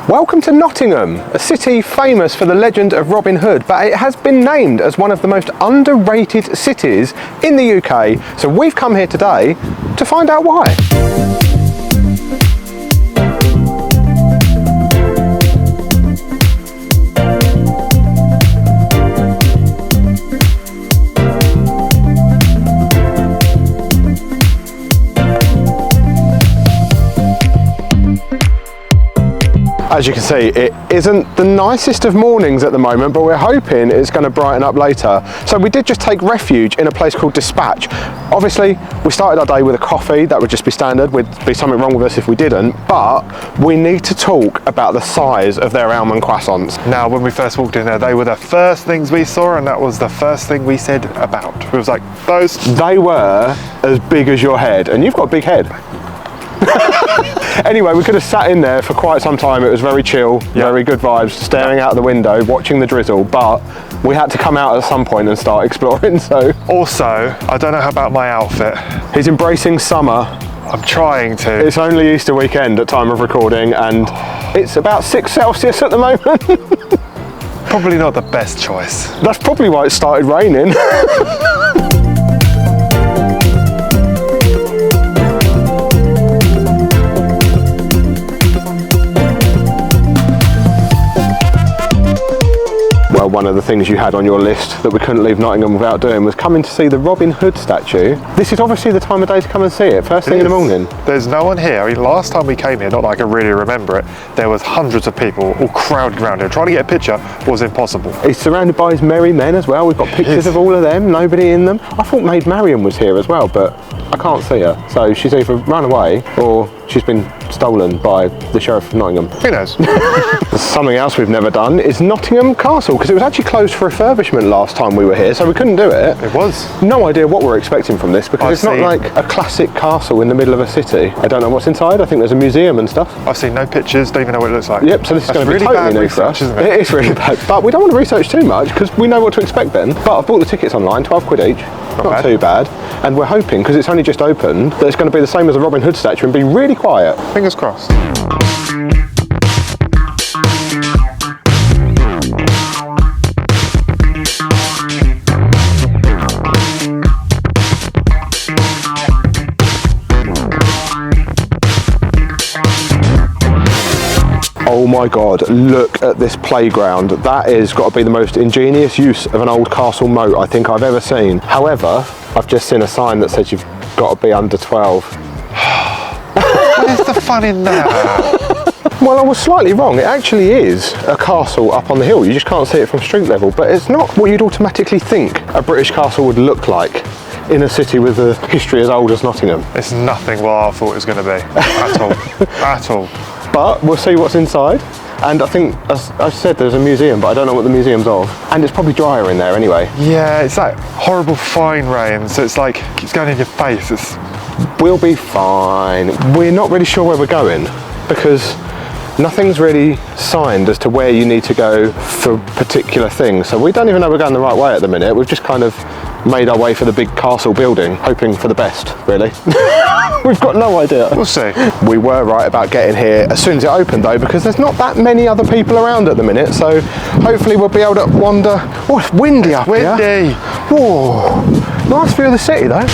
Welcome to Nottingham, a city famous for the legend of Robin Hood, but it has been named as one of the most underrated cities in the UK. So we've come here today to find out why. As you can see, it isn't the nicest of mornings at the moment, but we're hoping it's going to brighten up later. So we did just take refuge in a place called Dispatch. Obviously, we started our day with a coffee. That would just be standard. Would be something wrong with us if we didn't. But we need to talk about the size of their almond croissants. Now, when we first walked in there, they were the first things we saw, and that was the first thing we said about. It was like, those. They were as big as your head, and you've got a big head. Anyway, we could have sat in there for quite some time. It was very chill, very good vibes, staring out the window, watching the drizzle, but we had to come out at some point and start exploring, so. Also, I don't know about my outfit. He's embracing summer. I'm trying to. It's only Easter weekend at time of recording, and it's about 6 Celsius at the moment. Probably not the best choice. That's probably why it started raining. Well, one of the things you had on your list that we couldn't leave Nottingham without doing was coming to see the Robin Hood statue. This is obviously the time of day to come and see it, first thing in the morning. There's no one here. I mean, last time we came here, not that I can really remember it, there was hundreds of people all crowded around here. Trying to get a picture was impossible. He's surrounded by his merry men as well. We've got pictures of all of them, nobody in them. I thought Maid Marian was here as well, but I can't see her. So she's either run away or she's been stolen by the Sheriff of Nottingham. Who knows? Something else we've never done is Nottingham Castle, because it was actually closed for refurbishment last time we were here, so we couldn't do it. It was. No idea what we're expecting from this, because it's not like a classic castle in the middle of a city. I don't know what's inside. I think there's a museum and stuff. I've seen no pictures, don't even know what it looks like. Yep, so this is going to be totally new for us. Isn't it? It is really bad. But we don't want to research too much, because we know what to expect then. But I've bought the tickets online, 12 quid each. Not too bad. And we're hoping, because it's only just opened, that it's going to be the same as the Robin Hood statue and be really quiet. Fingers crossed. Oh my God, look at this playground. That has got to be the most ingenious use of an old castle moat I think I've ever seen. However, I've just seen a sign that says you've got to be under 12. Where's the fun in that? Well, I was slightly wrong. It actually is a castle up on the hill. You just can't see it from street level, but it's not what you'd automatically think a British castle would look like in a city with a history as old as Nottingham. It's nothing what I thought it was going to be, at all, at all. But we'll see what's inside. And I think, as I said, there's a museum, but I don't know what the museum's of. And it's probably drier in there anyway. Yeah, it's like horrible fine rain, so it's like, it's going in your face. We'll be fine. We're not really sure where we're going, because nothing's really signed as to where you need to go for particular things. So we don't even know we're going the right way at the minute. We've just kind of made our way for the big castle building, hoping for the best, really. We've got no idea. We'll see. We were right about getting here as soon as it opened though, because there's not that many other people around at the minute, so hopefully we'll be able to wander. Oh, it's windy up here. Windy. Whoa, nice view of the city though.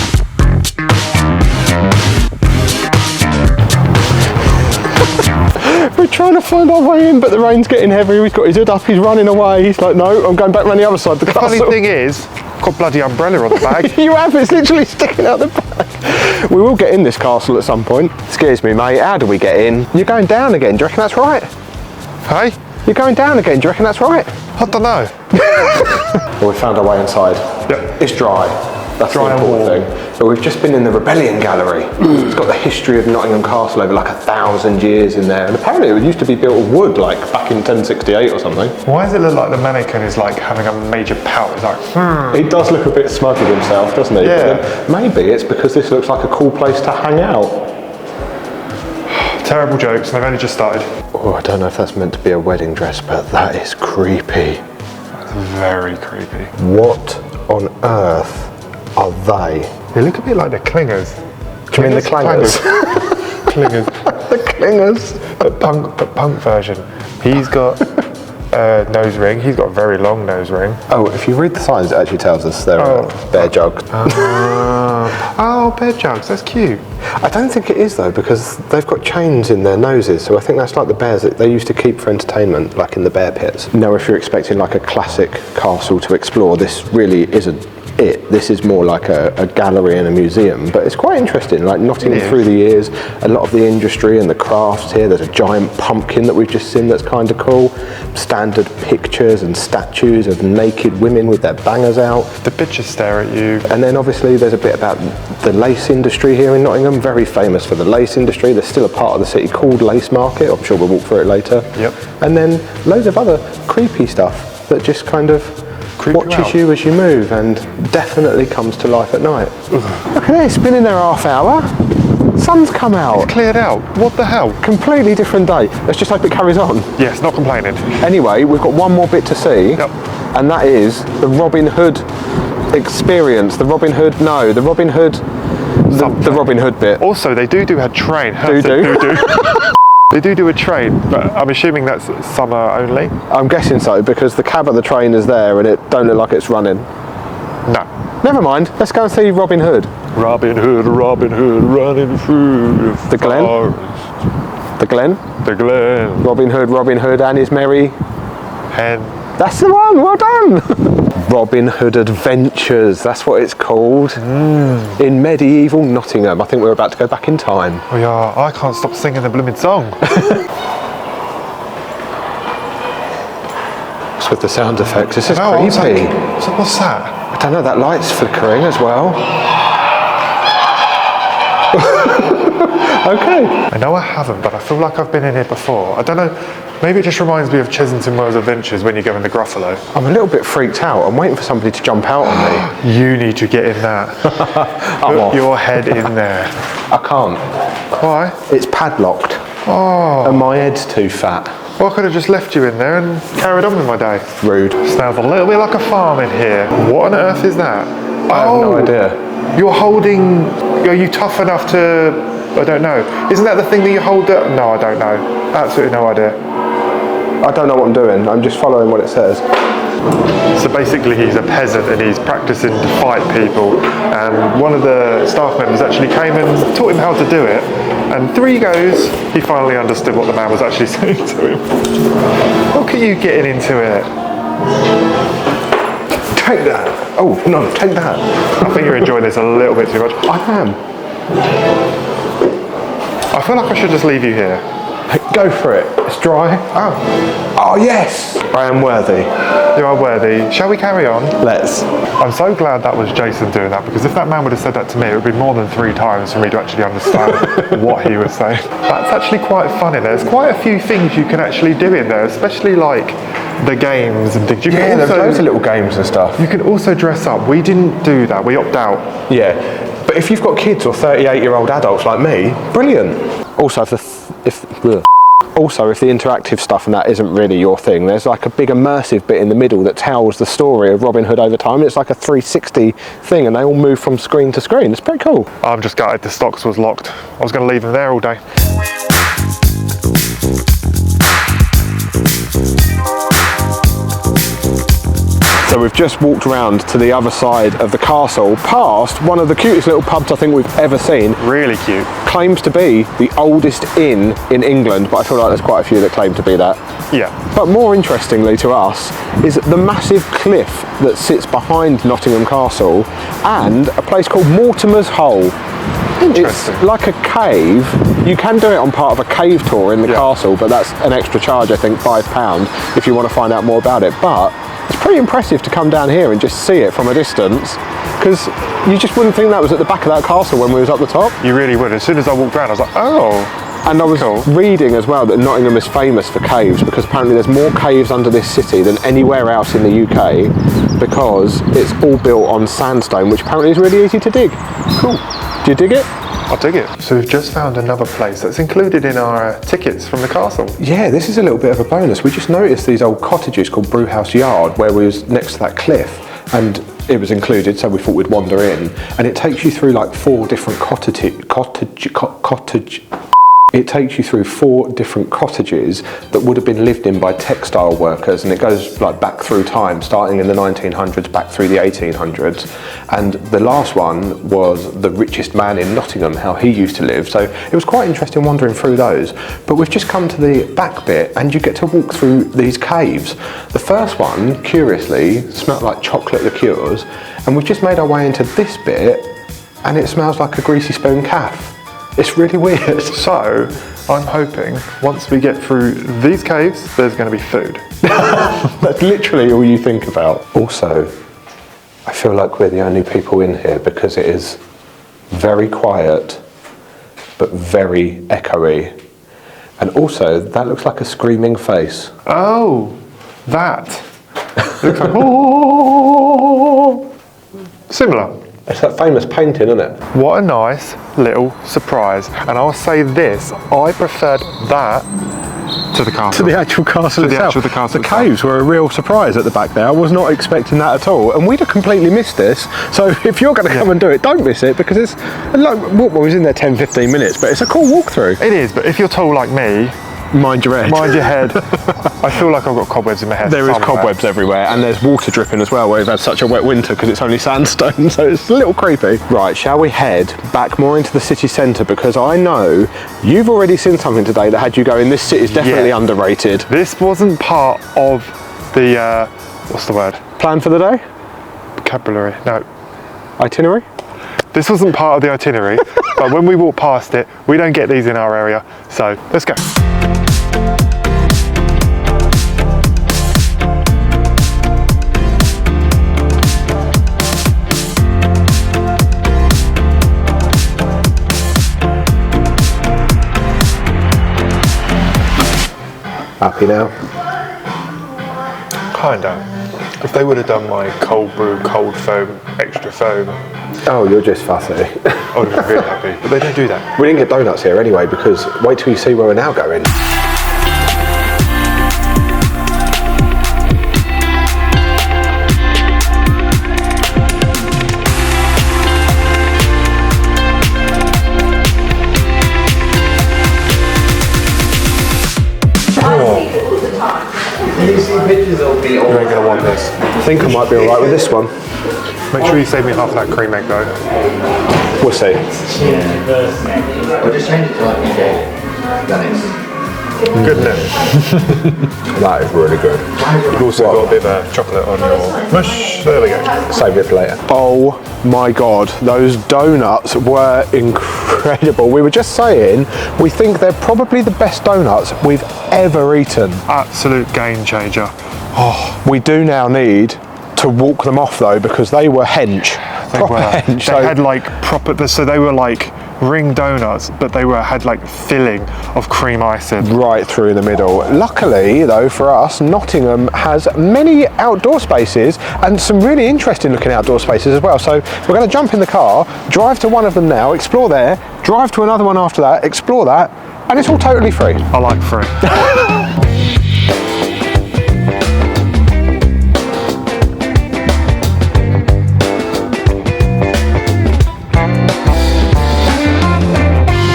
We're trying to find our way in, but the rain's getting heavy. He's got his hood up, he's running away. He's like, no, I'm going back around the other side of the castle. The funny thing is, I've got a bloody umbrella on the bag. You have, it's literally sticking out the back. We will get in this castle at some point. Excuse me, mate, how do we get in? You're going down again, do you reckon that's right? Hey? You're going down again, do you reckon that's right? I don't know. Well, we found our way inside. Yep. It's dry. That's Dry the important thing. So we've just been in the Rebellion Gallery. It's got the history of Nottingham Castle over like 1,000 years in there. And apparently it used to be built of wood like back in 1068 or something. Why does it look like the mannequin is like having a major pout? It's like, He does look a bit smug with himself, doesn't he? Yeah. But then maybe it's because this looks like a cool place to hang out. Terrible jokes, and they've only just started. Oh, I don't know if that's meant to be a wedding dress, but that is creepy. That's very creepy. What on earth are they? They look a bit like the clingers. Do you mean the clangers? Clingers. The clingers. But punk version. He's got a nose ring. He's got a very long nose ring. Oh, if you read the signs, it actually tells us they're bear jugs. Oh, bear jugs. That's cute. I don't think it is though, because they've got chains in their noses, so I think that's like the bears that they used to keep for entertainment, like in the bear pits. Now, if you're expecting like a classic castle to explore, this really isn't it. This is more like a gallery and a museum, but it's quite interesting, like Nottingham through the years, a lot of the industry and the crafts here. There's a giant pumpkin that we've just seen that's kind of cool. Standard pictures and statues of naked women with their bangers out. The bitches stare at you. And then obviously there's a bit about the lace industry here in Nottingham, very famous for the lace industry. There's still a part of the city called Lace Market. I'm sure we'll walk through it later. Yep. And then loads of other creepy stuff that just kind of watches you as you move and definitely comes to life at night. Look at this, been in there half hour. Sun's come out. It's cleared out. What the hell? Completely different day. Let's just hope it carries on. Yes, not complaining. Anyway, we've got one more bit to see. Yep. And that is the Robin Hood experience. The Robin Hood bit. Also, they do a train. They do a train, but I'm assuming that's summer only. I'm guessing so, because the cab of the train is there and it don't look like it's running. No. Never mind, let's go and see Robin Hood. Robin Hood, running through The Glen? forest. The Glen? The Glen. Robin Hood and his merry... Hen. That's the one, well done! Robin Hood Adventures, that's what it's called. In medieval Nottingham. I think we're about to go back in time. Oh yeah, I can't stop singing the blooming song. What's with the sound effects? This is Oh, creepy. What's that? I don't know, that light's flickering as well. Okay. I know I haven't, but I feel like I've been in here before. I don't know, maybe it just reminds me of Chesington Wells Adventures when you go in the Gruffalo. I'm a little bit freaked out. I'm waiting for somebody to jump out on me. You need to get in that. Put your head in there. I can't. Why? It's padlocked. Oh. And my head's too fat. Well, I could have just left you in there and carried on with my day. Rude. Sounds a little bit like a farm in here. What on earth is that? I have no idea. You're holding... Are you tough enough to... I don't know. Isn't that the thing that you hold up? No, I don't know. Absolutely no idea. I don't know what I'm doing. I'm just following what it says. So basically he's a peasant and he's practicing to fight people, and one of the staff members actually came and taught him how to do it, and 3 goes, he finally understood what the man was actually saying to him. Look at you getting into it. Take that. Oh, no, take that. I think you're enjoying this a little bit too much. I am. I feel like I should just leave you here. Go for it. It's dry. Oh, yes. I am worthy. You are worthy. Shall we carry on? Let's. I'm so glad that was Jason doing that, because if that man would have said that to me, it would be more than 3 times for me to actually understand what he was saying. That's actually quite fun in there. There's quite a few things you can actually do in there, especially like the games and things. There's loads of little games and stuff. You can also dress up. We didn't do that. We opted out. Yeah. But if you've got kids or 38-year-old adults like me, brilliant. Also, if the interactive stuff and that isn't really your thing, there's like a big immersive bit in the middle that tells the story of Robin Hood over time. It's like a 360 thing, and they all move from screen to screen. It's pretty cool. I'm just gutted the stocks was locked. I was going to leave them there all day. So we've just walked around to the other side of the castle, past one of the cutest little pubs I think we've ever seen. Really cute. Claims to be the oldest inn in England, but I feel like there's quite a few that claim to be that. Yeah. But more interestingly to us is the massive cliff that sits behind Nottingham Castle and a place called Mortimer's Hole. Interesting. It's like a cave. You can do it on part of a cave tour in the castle, but that's an extra charge, I think, £5 if you want to find out more about it. But it's pretty impressive to come down here and just see it from a distance, because you just wouldn't think that was at the back of that castle when we was up the top. You really would. As soon as I walked around, I was like, oh. And I was reading as well that Nottingham is famous for caves, because apparently there's more caves under this city than anywhere else in the UK, because it's all built on sandstone, which apparently is really easy to dig. Cool. Do you dig it? I'll dig it. So we've just found another place that's included in our tickets from the castle. Yeah, this is a little bit of a bonus. We just noticed these old cottages called Brewhouse Yard, where we was next to that cliff, and it was included, so we thought we'd wander in, and it takes you through like 4 different It takes you through 4 different cottages that would have been lived in by textile workers, and it goes like back through time, starting in the 1900s, back through the 1800s. And the last one was the richest man in Nottingham, how he used to live. So it was quite interesting wandering through those. But we've just come to the back bit, and you get to walk through these caves. The first one, curiously, smelled like chocolate liqueurs, and we've just made our way into this bit, and it smells like a greasy spoon calf. It's really weird. So, I'm hoping once we get through these caves, there's going to be food. That's literally all you think about. Also, I feel like we're the only people in here because it is very quiet, but very echoey. And also, that looks like a screaming face. Oh, that. It looks like, oh. Similar. It's that famous painting, isn't it? What a nice little surprise. And I'll say this, I preferred that to the castle. To the actual castle itself. The castle the caves were a real surprise at the back there. I was not expecting that at all. And we'd have completely missed this. So if you're going to come and do it, don't miss it, because it's like, well, we was in there 10, 15 minutes, but it's a cool walkthrough. It is, but if you're tall like me, mind your head. Mind your head. I feel like I've got cobwebs in my head. There is cobwebs everywhere, and there's water dripping as well, where we've had such a wet winter because it's only sandstone, so it's a little creepy. Right, shall we head back more into the city centre, because I know you've already seen something today that had you going, this city's definitely underrated. This wasn't part of the, what's the word? Plan for the day? Vocabulary, no. Itinerary? This wasn't part of the itinerary, but when we walk past it, we don't get these in our area, so let's go. Happy now? Kinda. If they would have done my cold brew, cold foam, extra foam. Oh, you're just fussy. I would have been really happy, but they don't do that. We didn't get donuts here anyway, because wait till you see where we're now going. You ain't gonna want this. I think I might be alright with this one. Make sure you save me half that cream egg though. We'll see. We'll just change it to like UK. Good enough. That is really good. You've also got a bit of chocolate on your mush. There we go. Save it for later. Oh my god, those donuts were incredible. We were just saying, we think they're probably the best donuts we've ever eaten. Absolute game changer. Oh, we do now need to walk them off though, because they were hench. They had like proper, so they were like ring donuts, but they had like filling of cream icing right through the middle. Luckily though for us, Nottingham has many outdoor spaces and some really interesting looking outdoor spaces as well. So we're going to jump in the car, drive to one of them now, explore there, drive to another one after that, explore that, and it's all totally free. I like free.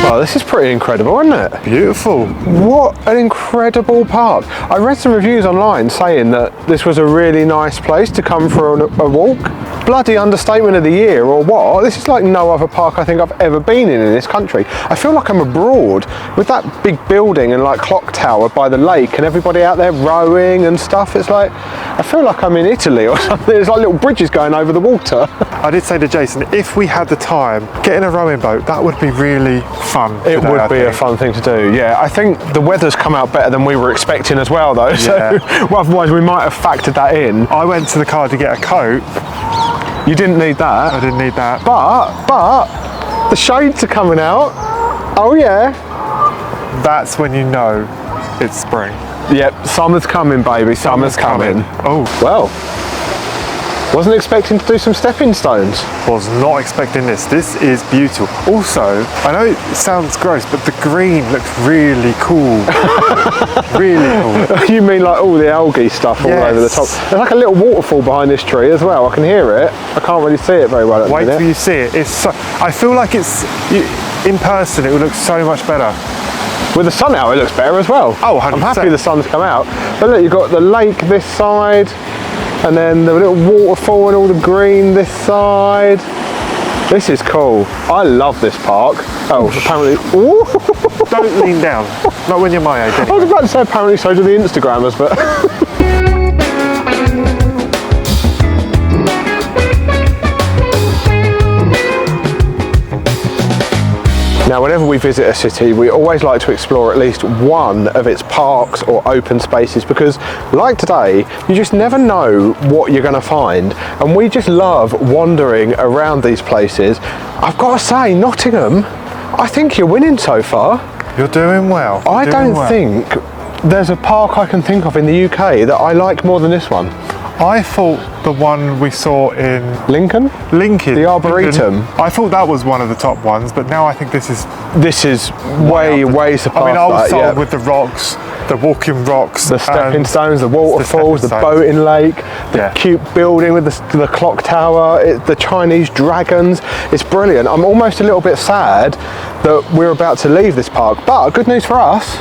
Well, this is pretty incredible, isn't it? Beautiful. What an incredible park. I read some reviews online saying that this was a really nice place to come for a walk. Bloody understatement of the year, or what? This is like no other park I think I've ever been in this country. I feel like I'm abroad with that big building and like clock tower by the lake and everybody out there rowing and stuff. It's like, I feel like I'm in Italy or something. There's like little bridges going over the water. I did say to Jason, if we had the time, getting a rowing boat, that would be really fun. It would be a fun thing to do, yeah. I think the weather's come out better than we were expecting as well though, so well, otherwise we might have factored that in. I went to the car to get a coat. You didn't need that. I didn't need that. But the shades are coming out. Oh yeah. That's when you know it's spring. Yep, summer's coming, baby, summer's coming. Oh. Well, Wasn't expecting to do some stepping stones. Was not expecting this. This is beautiful. Also, I know it sounds gross, but the green looks really cool. Really cool. You mean like all the algae stuff all over the top? There's like a little waterfall behind this tree as well. I can hear it. I can't really see it very well at the minute. Wait till you see it. It's so, I feel like in person it would look so much better. With the sun out, it looks better as well. Oh, 100%. I'm happy the sun's come out. But look, you've got the lake this side, and then the little waterfall and all the green this side. This is cool. I love this park. Oh, apparently... Ooh. Don't lean down. Not when you're my age anyway. I was about to say apparently so do the Instagrammers, but... Now, whenever we visit a city, we always like to explore at least one of its parks or open spaces because, like today, you just never know what you're going to find. And we just love wandering around these places. I've got to say, Nottingham, I think you're winning so far. You're doing well. I don't think there's a park I can think of in the UK that I like more than this one. I thought the one we saw in Lincoln? The Arboretum. I thought that was one of the top ones, but now I think this is way surpassed I mean, I was that, sold with the rocks, the walking rocks, the stepping stones, the waterfalls, the boating lake, the cute building with the clock tower, the Chinese dragons. It's brilliant. I'm almost a little bit sad that we're about to leave this park, but good news for us.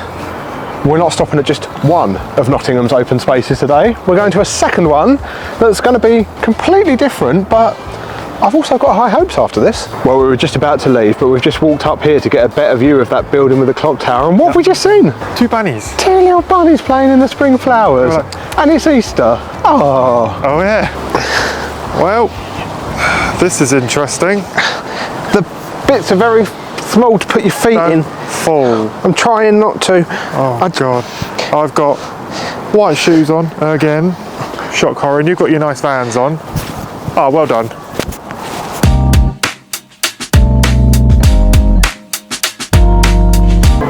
We're not stopping at just one of Nottingham's open spaces today. We're going to a second one that's going to be completely different, but I've also got high hopes after this. Well, we were just about to leave, but we've just walked up here to get a better view of that building with the clock tower, and what have we just seen? Two bunnies. Two little bunnies playing in the spring flowers. And it's Easter. Oh. Oh yeah. Well, this is interesting. The bits are very small to put your feet in. Fall. I'm trying not to. Oh God. I've got white shoes on again. Shock horror, and you've got your nice Vans on. Oh, well done.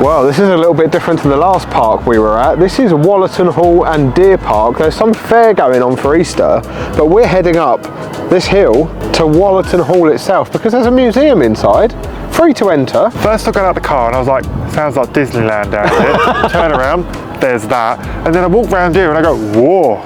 Well, this is a little bit different to the last park we were at. This is Wollaton Hall and Deer Park. There's some fair going on for Easter, but we're heading up this hill to Wollaton Hall itself because there's a museum inside, free to enter. First I got out the car and I was like, sounds like Disneyland down here. Turn around, there's that. And then I walk round here and I go, whoa.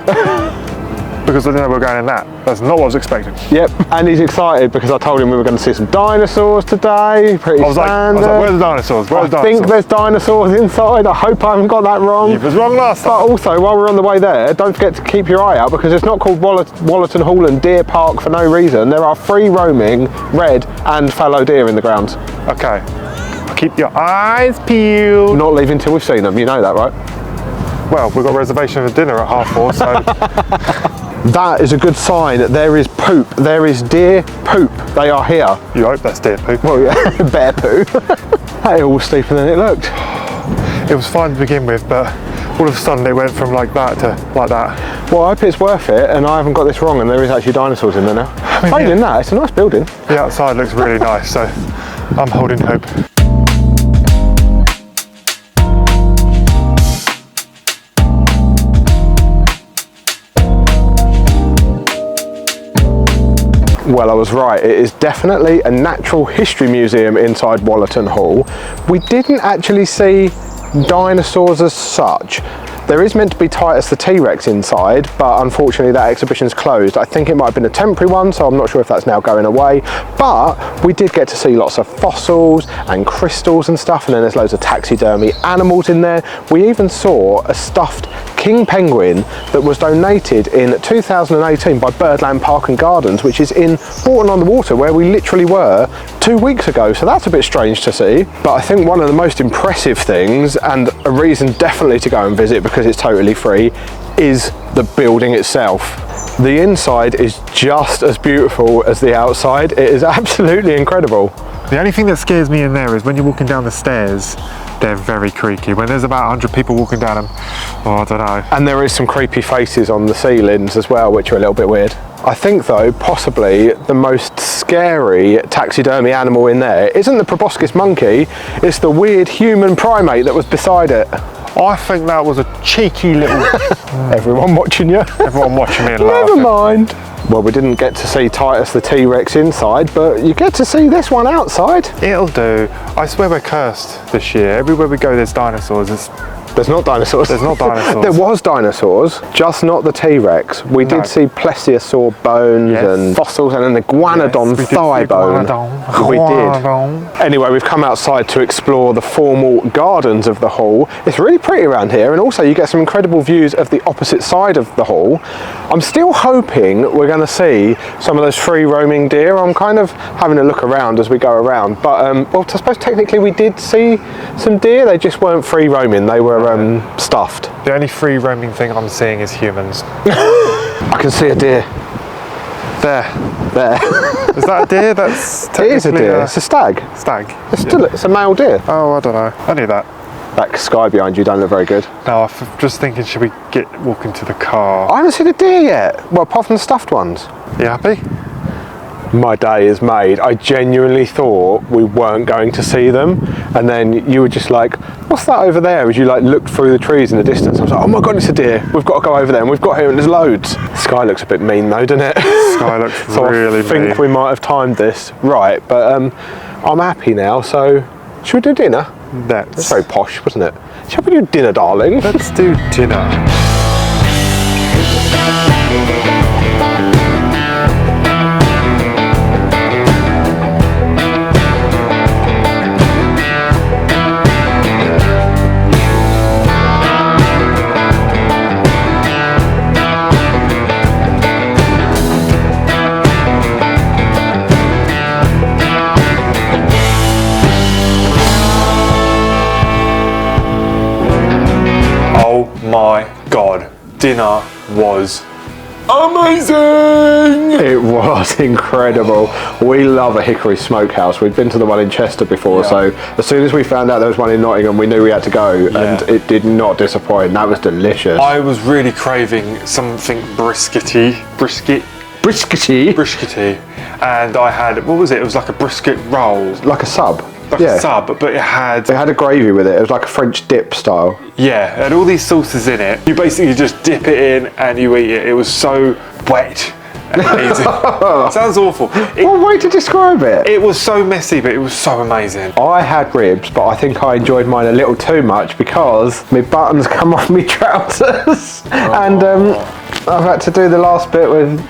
Because I didn't know we were going in that. That's not what I was expecting. Yep, and he's excited because I told him we were going to see some dinosaurs today. Pretty standard. I was like, where's the dinosaurs? I think there's dinosaurs inside. I hope I haven't got that wrong. You was wrong last time. But also, while we're on the way there, don't forget to keep your eye out because it's not called Wollaton Hall and Deer Park for no reason. There are free roaming red and fallow deer in the grounds. Okay. Keep your eyes peeled. Not leaving till we've seen them. You know that, right? Well, we've got a reservation for dinner at 4:30, so... That is a good sign. There is poop. There is deer poop. They are here. You hope that's deer poop. Well, yeah, bear poo. That hill was steeper than it looked. It was fine to begin with, but all of a sudden it went from like that to like that. Well, I hope it's worth it, and I haven't got this wrong, and there is actually dinosaurs in there now. Failing that, it's a nice building. The outside looks really nice, so I'm holding hope. Well, I was right. It is definitely a natural history museum inside Wollaton Hall. We didn't actually see dinosaurs as such. There is meant to be Titus the T-Rex inside, but unfortunately that exhibition's closed. I think it might have been a temporary one, so I'm not sure if that's now going away. But we did get to see lots of fossils and crystals and stuff, and then there's loads of taxidermy animals in there. We even saw a stuffed king penguin that was donated in 2018 by Birdland Park and Gardens, which is in Mortimer, where we literally were 2 weeks ago. So that's a bit strange to see. But I think one of the most impressive things, and a reason definitely to go and visit because it's totally free, is the building itself. The inside is just as beautiful as the outside. It is absolutely incredible. The only thing that scares me in there is when you're walking down the stairs, they're very creaky. When there's about 100 people walking down them, oh, I don't know. And there is some creepy faces on the ceilings as well, which are a little bit weird. I think though, possibly the most scary taxidermy animal in there isn't the proboscis monkey, it's the weird human primate that was beside it. I think that was a cheeky little... Everyone watching you. Everyone watching me and Never laughing. mind. Well, we didn't get to see Titus the T-Rex inside, but you get to see this one outside. It'll do. I swear we're cursed this year. Everywhere we go, there's dinosaurs. There's not dinosaurs. There's not dinosaurs. There was dinosaurs, just not the T-Rex. We did see plesiosaur bones and fossils, and then the Iguanodon thigh bone. We did. Anyway, we've come outside to explore the formal gardens of the hall. It's really pretty around here, and also you get some incredible views of the opposite side of the hall. I'm still hoping we're going to see some of those free roaming deer. I'm kind of having a look around as we go around, but well, I suppose technically we did see some deer. They just weren't free roaming. They were stuffed. The only free roaming thing I'm seeing is humans. I can see a deer. There. Is that a deer? That's It is a deer. It's a stag. Stag. It's a male deer. Oh, I don't know. I knew that. That sky behind you don't look very good. No, I'm just thinking, should we walk into the car? I haven't seen a deer yet. Well, apart from the stuffed ones. You happy? My day is made. I genuinely thought we weren't going to see them, and then you were just like, what's that over there? As you like looked through the trees in the distance, I was like, oh my god, it's a deer. We've got to go over there, and we've got here, and there's loads. The sky looks a bit mean though, doesn't it? The sky looks so really I think mean. we might have timed this right, but I'm happy now, so should we do dinner? That's very posh, wasn't it? Shall we do dinner, darling? Let's do dinner. Oh my god, dinner was amazing! It was incredible. We love a Hickory Smokehouse. We've been to the one in Chester before, so as soon as we found out there was one in Nottingham, we knew we had to go, and it did not disappoint. That was delicious. I was really craving something briskety, and I had, what was it? It was like a brisket roll. Like a sub. Like a sub, but it had a gravy with it. It was like a French dip style. Yeah, it had all these sauces in it. You basically just dip it in and you eat it. It was so wet and amazing. Sounds awful. What way to describe it? It was so messy, but it was so amazing. I had ribs, but I think I enjoyed mine a little too much because my buttons come off my trousers, and I've had to do the last bit with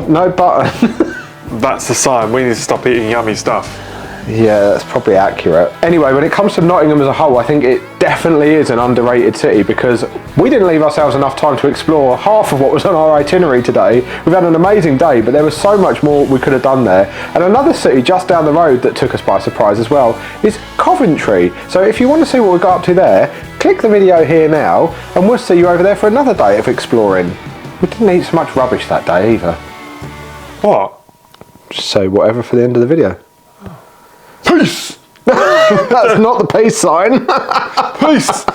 no button. That's the sign. We need to stop eating yummy stuff. Yeah, that's probably accurate. Anyway, when it comes to Nottingham as a whole, I think it definitely is an underrated city because we didn't leave ourselves enough time to explore half of what was on our itinerary today. We've had an amazing day, but there was so much more we could have done there. And another city just down the road that took us by surprise as well is Coventry. So if you want to see what we got up to there, click the video here now, and we'll see you over there for another day of exploring. We didn't eat so much rubbish that day either. What? So whatever for the end of the video. Peace! That's not the peace sign. Peace!